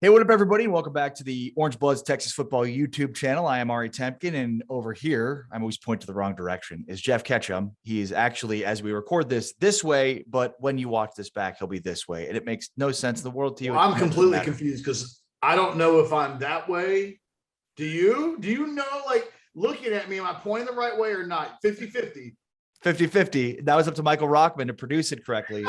Hey, what up, everybody? Welcome back to the Orange Bloods Texas Football YouTube channel. I am Ari Temkin, and over here, I'm always pointing to the wrong direction, is Geoff Ketchum. He is actually, as we record this way, but when you watch this back, he'll be this way, and it makes no sense in the world to you. Well, I'm completely confused because I don't know if I'm that way. Do you? Do you know, like, looking at me, am I pointing the right way or not? 50-50. 50-50. That was up to Michael Rockman to produce it correctly.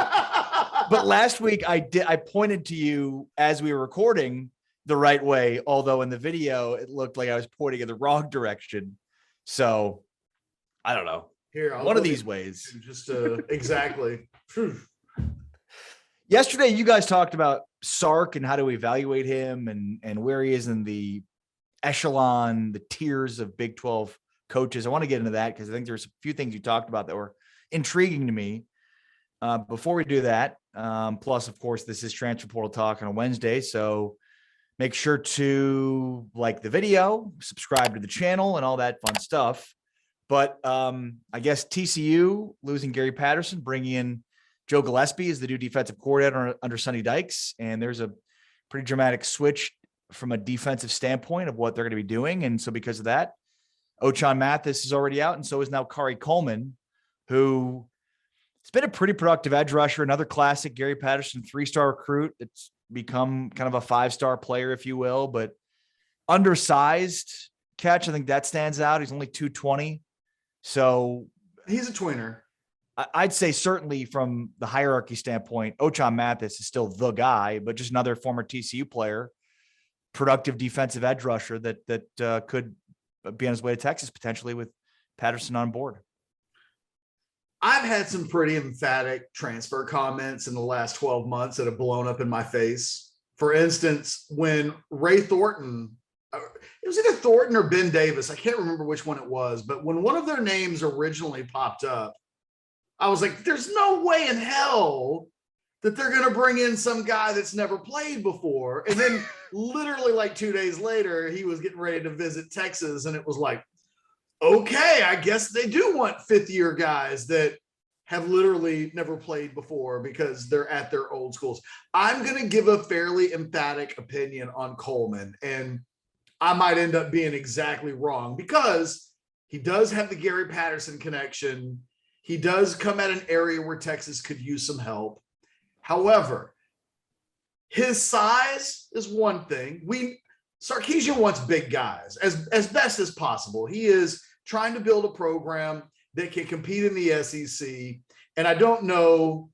But last week I pointed to you as we were recording the right way, although in the video it looked like I was pointing in the wrong direction. So I don't know. Here, one of these ways. Just exactly. Yesterday, you guys talked about Sark and how to evaluate him and where he is in the echelon, the tiers of Big 12 coaches. I want to get into that because I think there's a few things you talked about that were intriguing to me. Before we do that, plus, of course, this is Transfer Portal Talk on a Wednesday, so make sure to like the video, subscribe to the channel, and all that fun stuff. But I guess TCU losing Gary Patterson, bringing in Joe Gillespie as the new defensive coordinator under Sonny Dykes, and there's a pretty dramatic switch from a defensive standpoint of what they're going to be doing. And so because of that, Ochaun Mathis is already out, and so is now Khari Coleman, who it's been a pretty productive edge rusher, another classic Gary Patterson 3-star recruit that's become kind of a 5-star player, if you will, but undersized catch. I think that stands out. He's only 220. So he's a tweener. I'd say certainly from the hierarchy standpoint, Ochaun Mathis is still the guy, but just another former TCU player, productive defensive edge rusher that could be on his way to Texas potentially with Patterson on board. I've had some pretty emphatic transfer comments in the last 12 months that have blown up in my face. For instance, when Ray Thornton, it was either Thornton or Ben Davis, I can't remember which one it was, but when one of their names originally popped up, I was like, there's no way in hell that they're going to bring in some guy that's never played before. And then literally like 2 days later, he was getting ready to visit Texas, and it was like, okay, I guess they do want fifth-year guys that have literally never played before because they're at their old schools. I'm going to give a fairly emphatic opinion on Coleman, and I might end up being exactly wrong because he does have the Gary Patterson connection. He does come at an area where Texas could use some help. However, his size is one thing. Sarkisian wants big guys as best as possible. He is trying to build a program that can compete in the SEC. And I don't know,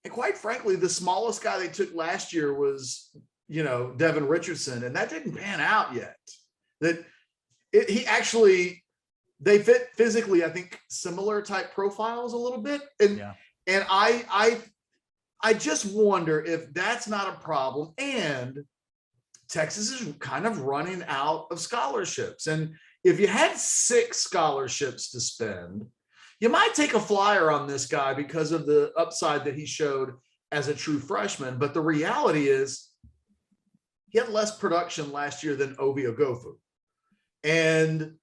and quite frankly, the smallest guy they took last year was, Devin Richardson, and that didn't pan out yet. They fit physically, I think, similar type profiles a little bit. And I just wonder if that's not a problem. And Texas is kind of running out of scholarships. And if you had 6 scholarships to spend, you might take a flyer on this guy because of the upside that he showed as a true freshman. But the reality is he had less production last year than Obi Ogofu. And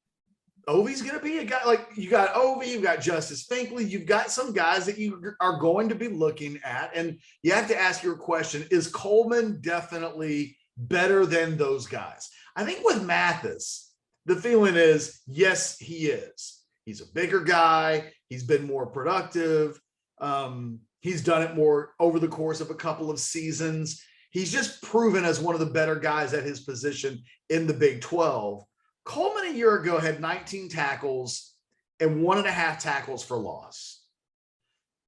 Ovi's going to be a guy like you got Ovi, you've got Justice Finkley, you've got some guys that you are going to be looking at. And you have to ask your question, is Coleman definitely better than those guys? I think with Mathis, the feeling is, yes, he is. He's a bigger guy. He's been more productive. He's done it more over the course of a couple of seasons. He's just proven as one of the better guys at his position in the Big 12. Coleman a year ago had 19 tackles and 1.5 tackles for loss.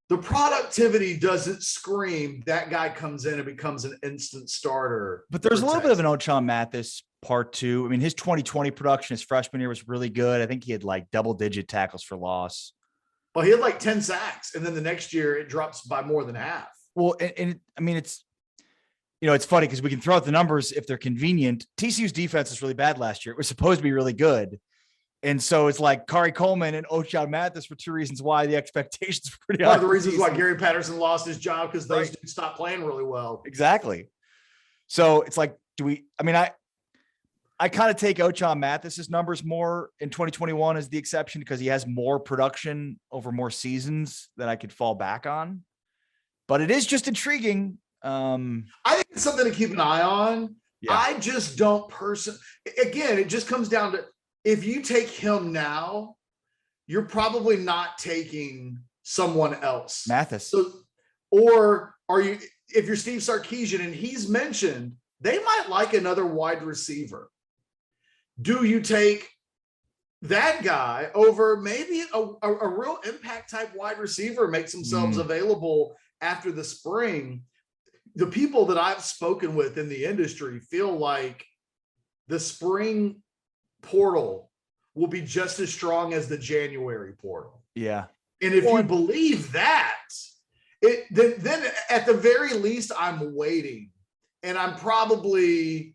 The productivity doesn't scream that guy comes in and becomes an instant starter. But there's a little bit of an Ochaun Mathis part two. I mean, his 2020 production, his freshman year was really good. I think he had like double-digit tackles for loss. Well, he had like 10 sacks, and then the next year it drops by more than half. Well, and I mean, it's funny because we can throw out the numbers if they're convenient. TCU's defense is really bad last year. It was supposed to be really good. And so it's like Khari Coleman and Ochaun Mathis for 2 reasons why the expectations were pretty high. One of the reasons why Gary Patterson lost his job because those dudes stopped playing really well. Exactly. So it's like, I kind of take Ochaun Mathis's numbers more in 2021 as the exception because he has more production over more seasons that I could fall back on. But it is just intriguing. I think it's something to keep an eye on I just don't again, it just comes down to, if you take him now, you're probably not taking someone else. Mathis. So, or are you, if you're Steve Sarkisian and he's mentioned, they might like another wide receiver. Do you take that guy over maybe a real impact type wide receiver, makes themselves available after the spring? The people that I've spoken with in the industry feel like the spring portal will be just as strong as the January portal. Yeah. And if you believe that, then at the very least, I'm waiting. And I'm probably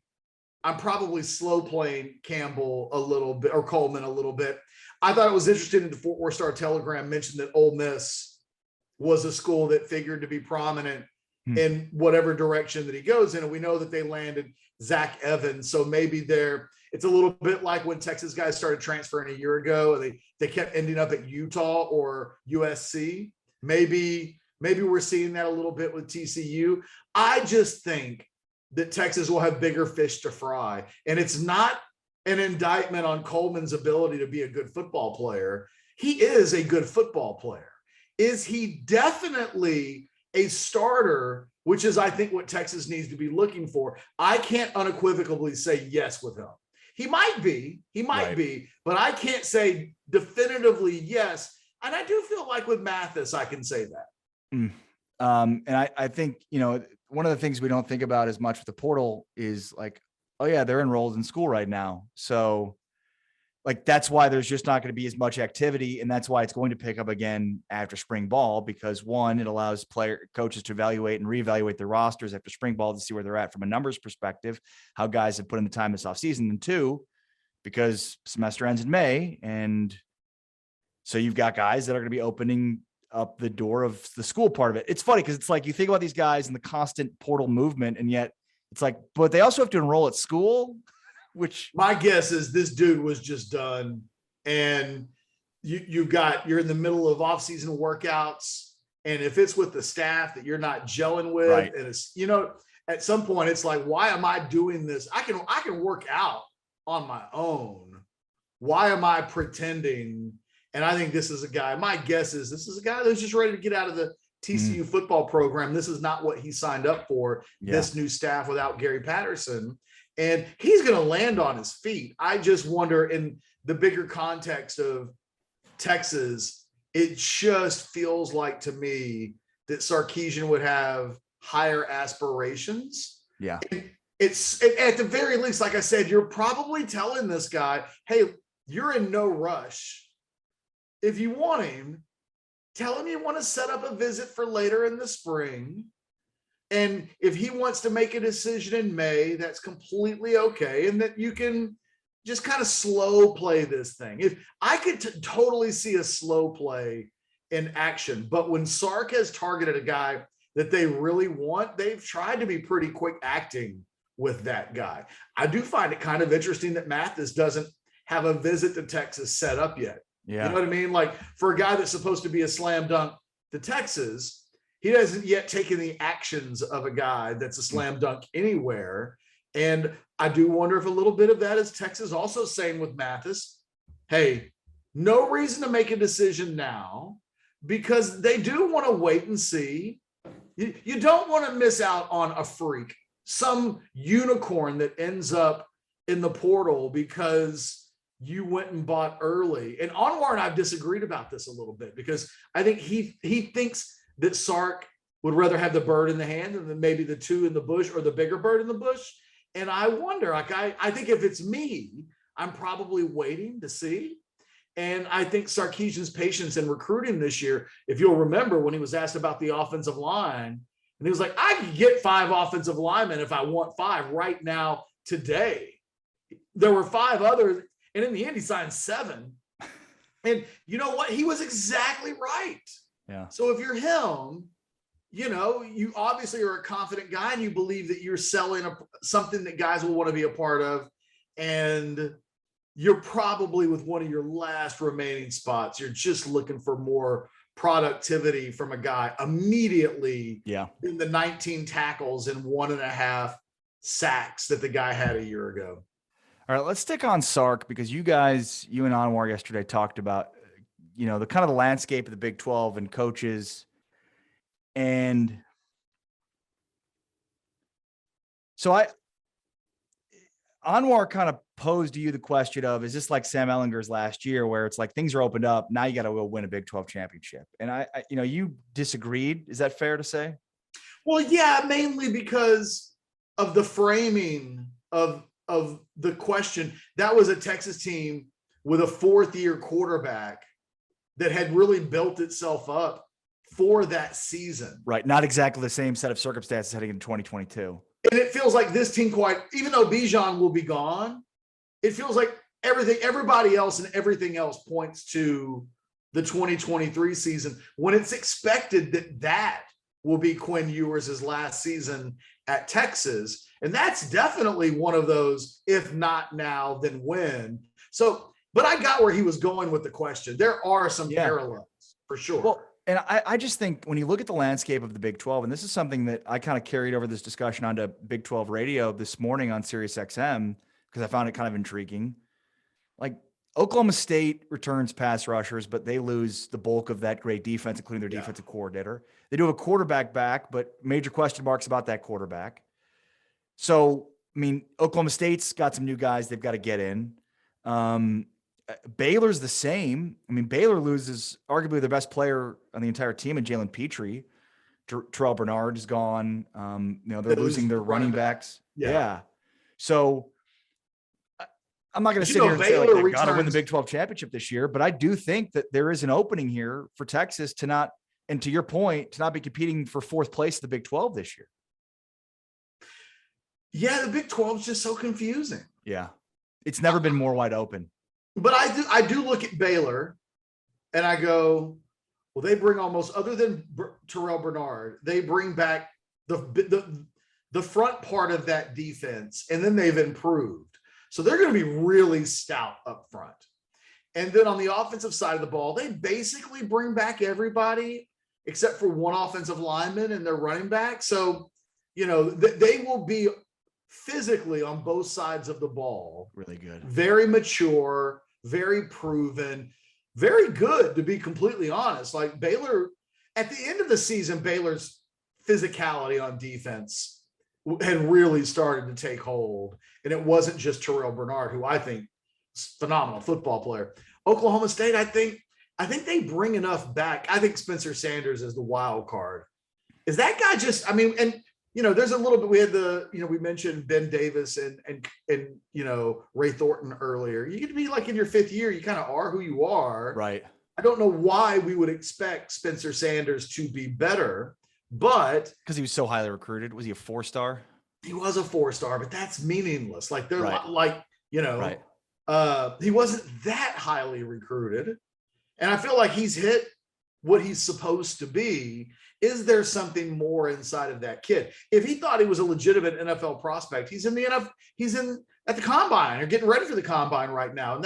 slow playing Campbell a little bit, or Coleman a little bit. I thought it was interesting that the Fort Worth Star Telegram mentioned that Ole Miss was a school that figured to be prominent in whatever direction that he goes in. And we know that they landed Zach Evans. So maybe it's a little bit like when Texas guys started transferring a year ago, and they kept ending up at Utah or USC. Maybe we're seeing that a little bit with TCU. I just think that Texas will have bigger fish to fry. And it's not an indictment on Coleman's ability to be a good football player. He is a good football player. Is he definitely a starter, which is, I think, what Texas needs to be looking for? I can't unequivocally say yes with him. He might be, but I can't say definitively yes. And I do feel like with Mathis, I can say that. And I think, one of the things we don't think about as much with the portal is like, oh yeah, they're enrolled in school right now. So like, that's why there's just not going to be as much activity. And that's why it's going to pick up again after spring ball, because one, it allows coaches to evaluate and reevaluate their rosters after spring ball to see where they're at from a numbers perspective, how guys have put in the time this offseason. And two, because semester ends in May. And so you've got guys that are going to be opening up the door of the school part of it. It's funny because it's like you think about these guys and the constant portal movement, and yet it's like, but they also have to enroll at school, which my guess is this dude was just done. And you're in the middle of off-season workouts. And if it's with the staff that you're not gelling with, right. And it's, at some point it's like, why am I doing this? I can work out on my own. Why am I pretending? And I think this is a guy, my guess is this is a guy that's just ready to get out of the TCU football program. This is not what he signed up for, this new staff without Gary Patterson. And he's going to land on his feet. I just wonder, in the bigger context of Texas, it just feels like to me that Sarkisian would have higher aspirations. Yeah. It's at the very least, like I said, you're probably telling this guy, hey, you're in no rush. If you want him, tell him you want to set up a visit for later in the spring. And if he wants to make a decision in May, that's completely okay. And that you can just kind of slow play this thing. If I could totally see a slow play in action, but when Sark has targeted a guy that they really want, they've tried to be pretty quick acting with that guy. I do find it kind of interesting that Mathis doesn't have a visit to Texas set up yet. Yeah. You know what I mean? Like, for a guy that's supposed to be a slam dunk to Texas, he hasn't yet taken the actions of a guy that's a slam dunk anywhere. And I do wonder if a little bit of that is Texas also saying with Mathis, hey, no reason to make a decision now, because they do want to wait and see. You don't want to miss out on a freak, some unicorn that ends up in the portal because you went and bought early. And Anwar and I've disagreed about this a little bit, because I think he thinks that Sark would rather have the bird in the hand than maybe the two in the bush, or the bigger bird in the bush. And I wonder, like, I think if it's me, I'm probably waiting to see. And I think Sarkisian's patience in recruiting this year, if you'll remember when he was asked about the offensive line, and he was like, I can get 5 offensive linemen if I want 5 right now today. There were 5 others. And in the end, he signed 7. And you know what? He was exactly right. Yeah. So if you're him, you obviously are a confident guy and you believe that you're selling something that guys will want to be a part of. And you're probably with one of your last remaining spots. You're just looking for more productivity from a guy immediately. Yeah. In the 19 tackles in 1.5 sacks that the guy had a year ago. All right, let's stick on Sark because you and Anwar yesterday talked about, the kind of the landscape of the Big 12 and coaches. And so Anwar kind of posed to you the question of, is this like Sam Ehlinger's last year where it's like things are opened up, now you got to go win a Big 12 championship? And I you disagreed. Is that fair to say? Well, yeah, mainly because of the framing of the question. That was a Texas team with a fourth-year quarterback that had really built itself up for that season. Right. Not exactly the same set of circumstances heading into 2022. And it feels like this team even though Bijan will be gone, it feels like everybody else and everything else points to the 2023 season when it's expected that will be Quinn Ewers' last season at Texas. And that's definitely one of those, if not now, then when. So, but I got where he was going with the question. There are some parallels for sure. Well, and I just think when you look at the landscape of the Big 12, and this is something that I kind of carried over this discussion onto Big 12 radio this morning on SiriusXM, because I found it kind of intriguing. Like Oklahoma State returns pass rushers, but they lose the bulk of that great defense, including their defensive coordinator. They do have a quarterback back, but major question marks about that quarterback. So, I mean, Oklahoma State's got some new guys they've got to get in. Baylor's the same. I mean, Baylor loses arguably their best player on the entire team, and Jalen Petrie. Terrell Bernard is gone. They're losing their running backs. Yeah. So I'm not going to sit here and say like they've got to win the Big 12 championship this year, but I do think that there is an opening here for Texas to not, and to your point, to not be competing for fourth place in the Big 12 this year. Yeah, the Big 12 is just so confusing. Yeah. It's never been more wide open. But I do look at Baylor and I go, well, they bring almost, other than Terrell Bernard, they bring back the front part of that defense, and then they've improved. So they're going to be really stout up front. And then on the offensive side of the ball, they basically bring back everybody except for one offensive lineman and their running back. So, they will be physically on both sides of the ball. Really good. Very mature, very proven, very good, to be completely honest. Like Baylor, at the end of the season, Baylor's physicality on defense had really started to take hold. And it wasn't just Terrell Bernard, who I think is a phenomenal football player. Oklahoma State, I think they bring enough back. I think Spencer Sanders is the wild card. Is that guy just, there's a little bit, we had we mentioned Ben Davis and Ray Thornton earlier. You get to be like in your fifth year, you kind of are who you are. Right. I don't know why we would expect Spencer Sanders to be better, but because he was so highly recruited. Was he a 4-star? He was a 4-star, but that's meaningless. Like they're right. He wasn't that highly recruited. And I feel like he's hit what he's supposed to be. Is there something more inside of that kid? If he thought he was a legitimate NFL prospect, he's at the combine or getting ready for the combine right now. And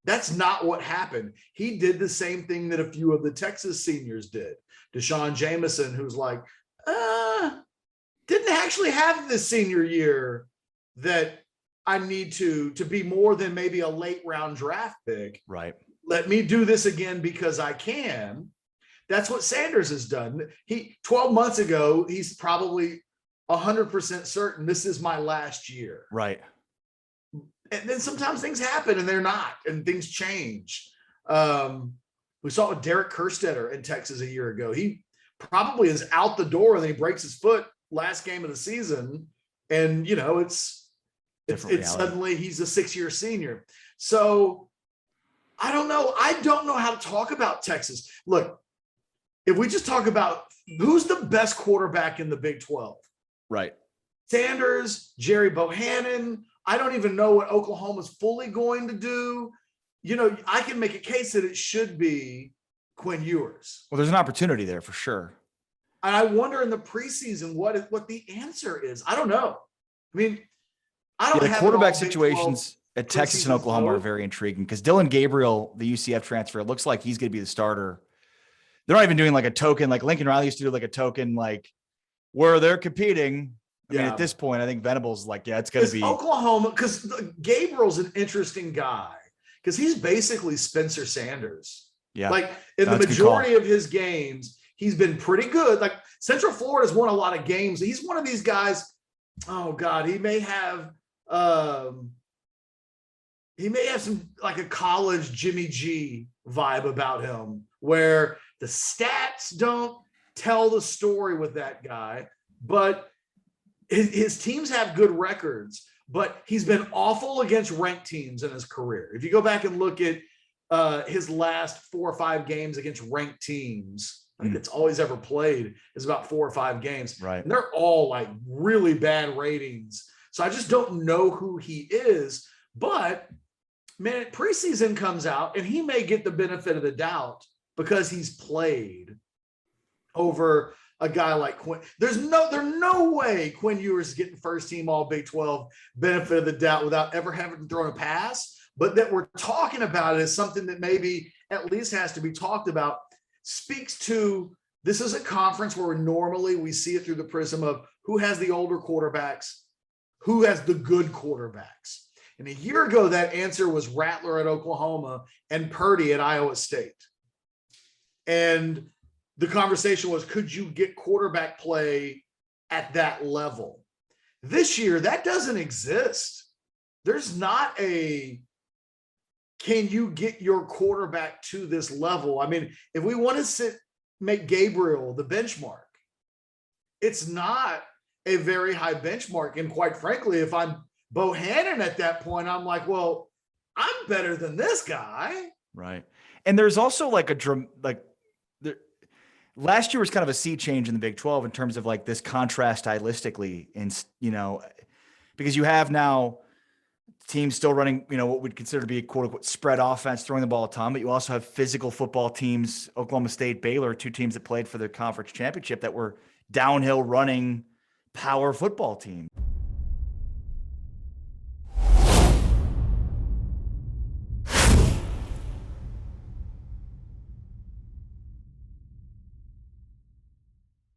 that's not what happened. He did the same thing that a few of the Texas seniors did. Deshaun Jameson, who's like, didn't actually have this senior year that I need to be more than maybe a late round draft pick. Right. Let me do this again because I can. That's what Sanders has done. 12 months ago, he's probably 100% certain this is my last year. Right. And then sometimes things happen and they're not, and things change. We saw it with Derek Kerstetter in Texas a year ago. He probably is out the door and then he breaks his foot last game of the season. And, it's suddenly he's a 6-year senior. So I don't know. I don't know how to talk about Texas. Look, if we just talk about who's the best quarterback in the Big 12, right? Sanders, Jerry Bohannon. I don't even know what Oklahoma's fully going to do. I can make a case that it should be Quinn Ewers. Well, there's an opportunity there for sure. And I wonder in the preseason what the answer is. I don't know. I mean, I don't have the quarterback situations at Texas and Oklahoma are very intriguing because Dylan Gabriel, the UCF transfer, it looks like he's going to be the starter. They're not even doing like a token, like Lincoln Riley used to do like a token, like where they're competing I mean, at this point, I think Venables like, yeah, it's going to be Oklahoma, because Gabriel's an interesting guy because he's basically Spencer Sanders. Yeah. Like in the majority of his games, he's been pretty good. Like Central Florida's won a lot of games. He's one of these guys. Oh God, he may have some like a college Jimmy G vibe about him, where the stats don't tell the story with that guy, but his teams have good records, but he's been awful against ranked teams in his career. If you go back and look at his last 4 or 5 games against ranked teams, I think it's always ever played is about 4 or 5 games. Right. And they're all like really bad ratings. So I just don't know who he is. But man, preseason comes out and he may get the benefit of the doubt because he's played over a guy like Quinn. There's no way Quinn Ewers is getting first team all Big 12 benefit of the doubt without ever having thrown a pass. But that we're talking about it is something that maybe at least has to be talked about. Speaks to, this is a conference where normally we see it through the prism of who has the older quarterbacks, who has the good quarterbacks. And a year ago, that answer was Rattler at Oklahoma and Purdy at Iowa State. And the conversation was, could you get quarterback play at that level? This year, that doesn't exist. There's not a, can you get your quarterback to this level? I mean, if we want to make Gabriel the benchmark, it's not a very high benchmark. And quite frankly, if I'm Bohannon at that point, I'm like, well, I'm better than this guy. Right. And there's also like last year was kind of a sea change in the Big 12 in terms of like this contrast stylistically, and because you have now teams still running, what we'd consider to be a quote unquote spread offense, throwing the ball a ton, but you also have physical football teams, Oklahoma State, Baylor, 2 teams that played for the conference championship that were downhill running power football teams.